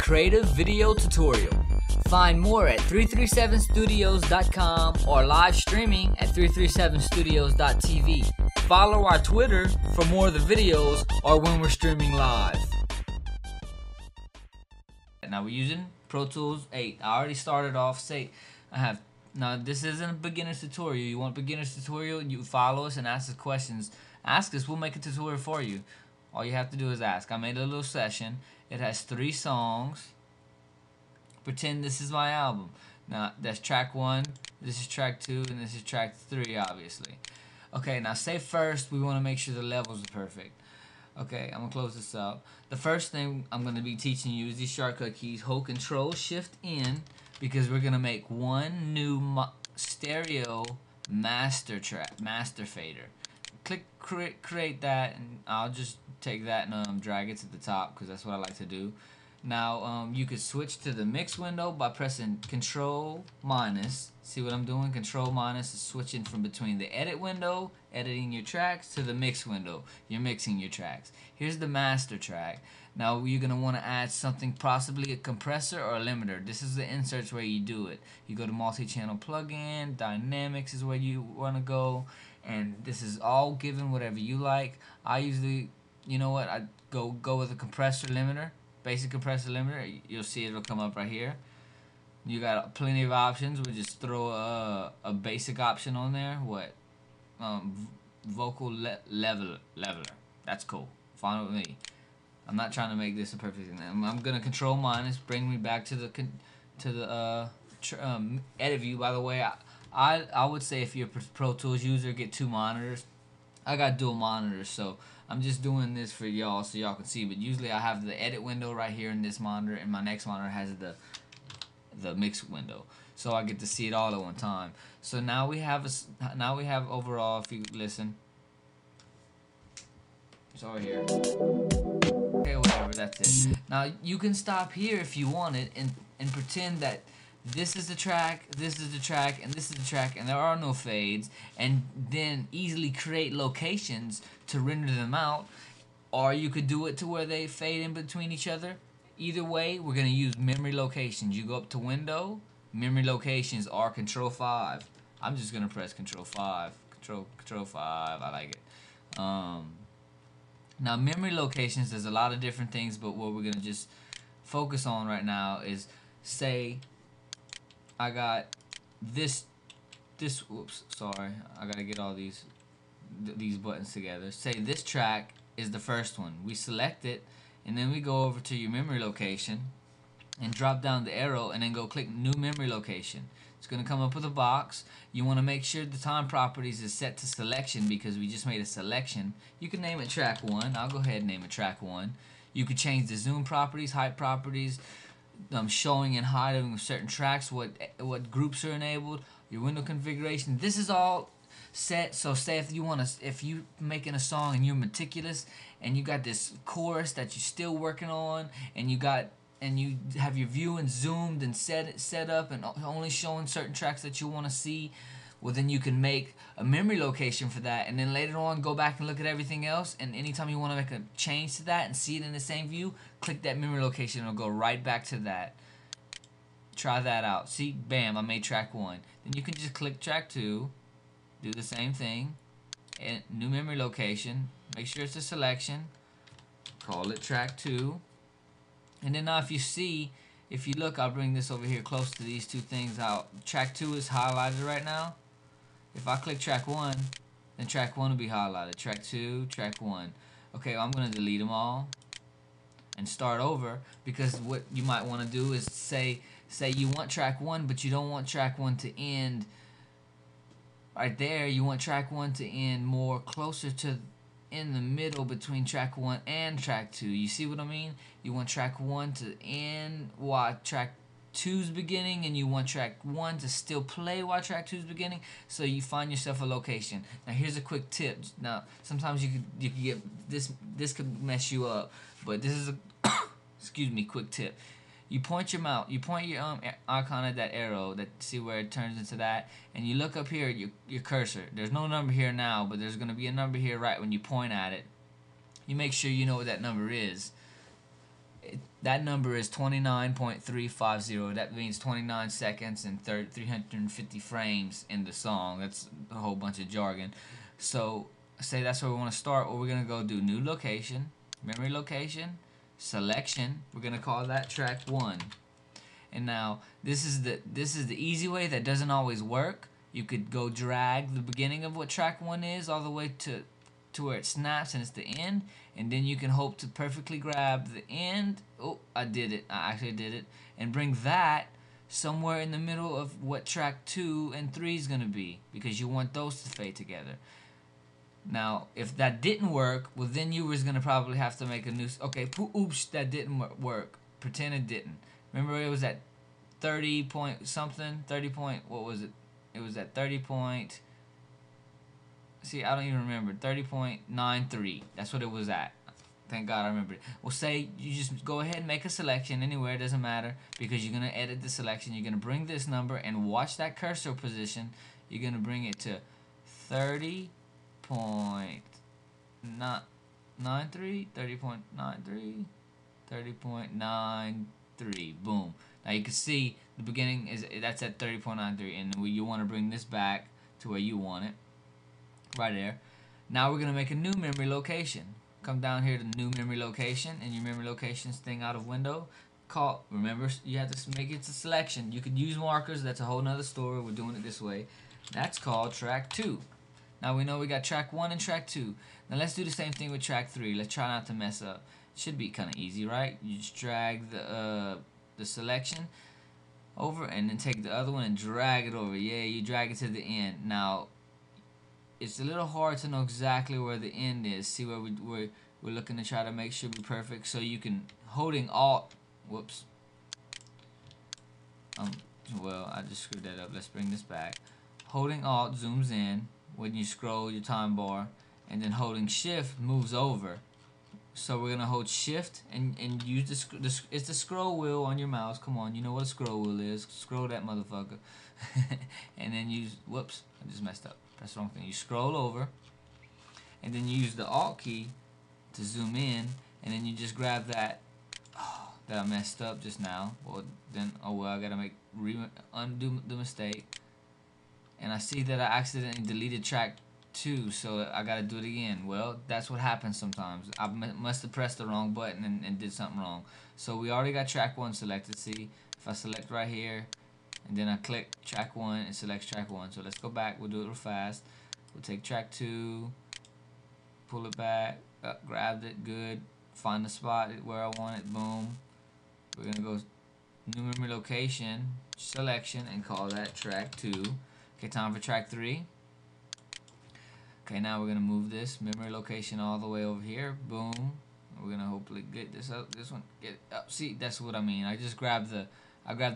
creative video tutorial. Find more at 337studios.com or live streaming at 337studios.tv. Follow our Twitter for more of the videos or when we're streaming live. Now we're using Pro Tools 8. I already started off. Now this isn't a beginner's tutorial. You want a beginner's tutorial, you follow us and ask us questions. Ask us, we'll make a tutorial for you. All you have to do is ask. I made a little session. It has 3 songs. Pretend this is my album. Now that's track 1, this is track 2, and this is track 3, obviously. Okay, now say first we want to make sure the levels are perfect. Okay, I'm gonna close this up. The first thing I'm gonna be teaching you is these shortcut keys. Hold Control Shift N because we're gonna make one new stereo master fader. Click create that, and I'll just take that and drag it to the top because that's what I like to do. Now you could switch to the mix window by pressing Control minus. See what I'm doing? Control minus is switching from between the edit window, editing your tracks, to the mix window. You're mixing your tracks. Here's the master track. Now you're going to want to add something, possibly a compressor or a limiter. This is the inserts where you do it. You go to multi-channel plugin, dynamics is where you want to go, and this is all given whatever you like. I usually, you know what, I go with a compressor limiter. Basic compressor limiter, you'll see it'll come up right here. You got plenty of options. We'll just throw a basic option on there. What? Vocal leveler. That's cool. Fine with me. I'm not trying to make this a perfect thing. I'm gonna Control minus, bring me back to the edit view. By the way, I would say if you're a Pro Tools user, get 2 monitors. I got dual monitors, so I'm just doing this for y'all so y'all can see. But usually I have the edit window right here in this monitor, and my next monitor has the mix window, so I get to see it all at one time. So now we have overall. If you listen, it's over here. Okay, whatever. That's it. Now you can stop here if you want it, and pretend that this is the track, this is the track, and this is the track, and there are no fades, and then easily create locations to render them out. Or you could do it to where they fade in between each other. Either way, we're going to use memory locations. You go up to Window, memory locations, or Control 5. I'm just going to press Control 5. Control 5, I like it. Now memory locations, there's a lot of different things, but what we're going to just focus on right now is, say I got this whoops, sorry, I gotta get all these buttons together. Say this track is the first one. We select it, and then we go over to your memory location and drop down the arrow and then go click new memory location. It's gonna come up with a box. You wanna make sure the time properties is set to selection because we just made a selection. You can name it track 1. I'll go ahead and name it track 1. You could change the zoom properties, height properties, showing and hiding of certain tracks, what groups are enabled, your window configuration. This is all set. So say if you making a song and you're meticulous and you got this chorus that you're still working on, and you have your view and zoomed and set up and only showing certain tracks that you want to see, well then you can make a memory location for that, and then later on go back and look at everything else, and anytime you want to make a change to that and see it in the same view, click that memory location and it'll go right back to that. Try that out. See, bam, I made track 1. Then you can just click track 2, do the same thing, and new memory location, make sure it's a selection, call it track 2, and then now if you look, I'll bring this over here close to these two things out. Track 2 is highlighted right now. If I click track 1, then track 1 will be highlighted. Track 2, track 1. Okay, I'm going to delete them all and start over, because what you might want to do is say you want track 1, but you don't want track 1 to end right there. You want track 1 to end more closer to in the middle between track 1 and track 2. You see what I mean? You want track 1 to end while track 2's beginning, and you want track 1 to still play while track 2's beginning, so you find yourself a location. Now here's a quick tip. Now sometimes you could get this could mess you up, but this is a excuse me, quick tip. You point your icon at that arrow, see where it turns into that, and you look up here at your cursor. There's no number here now, but there's going to be a number here right when you point at it. You make sure you know what that number is. that number is 29.350. That means 29 seconds and 350 frames in the song. That's a whole bunch of jargon. So say that's where we want to start. Well, we're gonna go do new location, memory location, selection. We're gonna call that track 1. And now this is the easy way that doesn't always work. You could go drag the beginning of what track 1 is all the way to where it snaps and it's the end, and then you can hope to perfectly grab the end. Oh, I did it. I actually did it. And bring that somewhere in the middle of what track 2 and 3 is going to be, because you want those to fade together. Now, if that didn't work, well, then you was going to probably have to make a new... Okay, oops, that didn't work. Pretend it didn't. Remember, it was at 30 point something? 30 point... What was it? It was at 30 point... See, I don't even remember. 30.93. That's what it was at. Thank God I remember it. Well, say you just go ahead and make a selection anywhere. It doesn't matter, because you're going to edit the selection. You're going to bring this number and watch that cursor position. You're going to bring it to 30.93. 30.93. 30.93. Boom. Now you can see the beginning that's at 30.93, and you want to bring this back to where you want it. Right there. Now we're going to make a new memory location. Come down here to new memory location, and your memory locations thing out of window. Remember, you have to make it to selection. You could use markers. That's a whole nother story. We're doing it this way. That's called track 2. Now we know we got track 1 and track 2. Now let's do the same thing with track 3. Let's try not to mess up. It should be kind of easy, right? You just drag the selection over, and then take the other one and drag it over. Yeah, you drag it to the end. Now, it's a little hard to know exactly where the end is. See where we're looking to try to make sure we're perfect. So you can, holding Alt, whoops. Well, I just screwed that up. Let's bring this back. Holding Alt zooms in when you scroll your time bar, and then holding Shift moves over. So we're gonna hold Shift and use it's the scroll wheel on your mouse. Come on, you know what a scroll wheel is. Scroll that motherfucker. And then use, whoops, I just messed up. That's the wrong thing. You scroll over, and then you use the Alt key to zoom in, and then you just grab that. Oh, that I messed up just now. Well, then, oh well, I gotta undo the mistake. And I see that I accidentally deleted track 2, so I gotta do it again. Well, that's what happens sometimes. I must have pressed the wrong button and did something wrong. So we already got track 1 selected. See, if I select right here, and then I click track 1, it selects track 1. So let's go back. We'll do it real fast. We'll take track 2, pull it back, grabbed it, good. Find the spot where I want it, boom. We're gonna go new memory location, selection, and call that track 2. Okay, time for track 3. Okay, now we're gonna move this memory location all the way over here, boom. We're gonna hopefully get this up, this one, get it up. See, that's what I mean. I grabbed the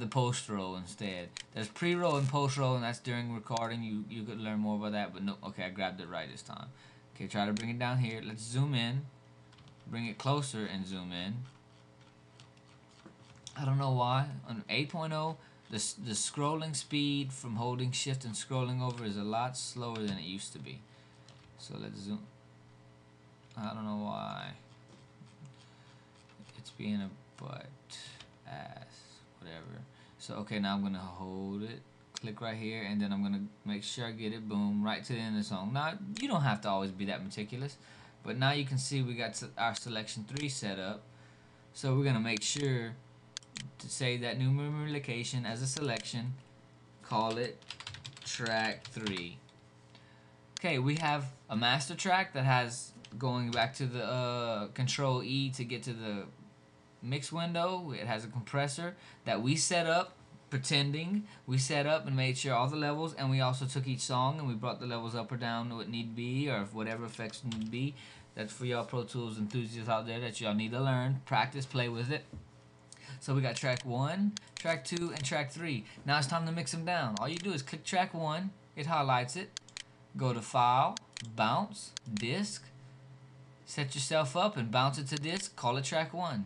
post row instead. There's pre-roll and post-roll, and that's during recording. You could learn more about that, but no. Okay, I grabbed it right this time. Okay, try to bring it down here. Let's zoom in. Bring it closer and zoom in. I don't know why. On 8.0, the scrolling speed from holding Shift and scrolling over is a lot slower than it used to be. So let's zoom. I don't know why. It's being a butt ass. Whatever. So okay, now I'm gonna hold it, click right here, and then I'm gonna make sure I get it, boom, right to the end of the song. Now you don't have to always be that meticulous, but now you can see we got our selection 3 set up. So we're gonna make sure to save that new memory location as a selection, call it track 3. Okay, we have a master track that has, going back to the Control E to get to the mix window, it has a compressor that we set up, pretending we set up and made sure all the levels, and we also took each song and we brought the levels up or down to what need be, or whatever effects need be. That's for y'all Pro Tools enthusiasts out there that y'all need to learn, practice, play with it. So we got track 1, track 2, and track 3. Now it's time to mix them down. All you do is click track 1, it highlights it, go to File, Bounce, Disc, set yourself up and bounce it to disc, call it track 1.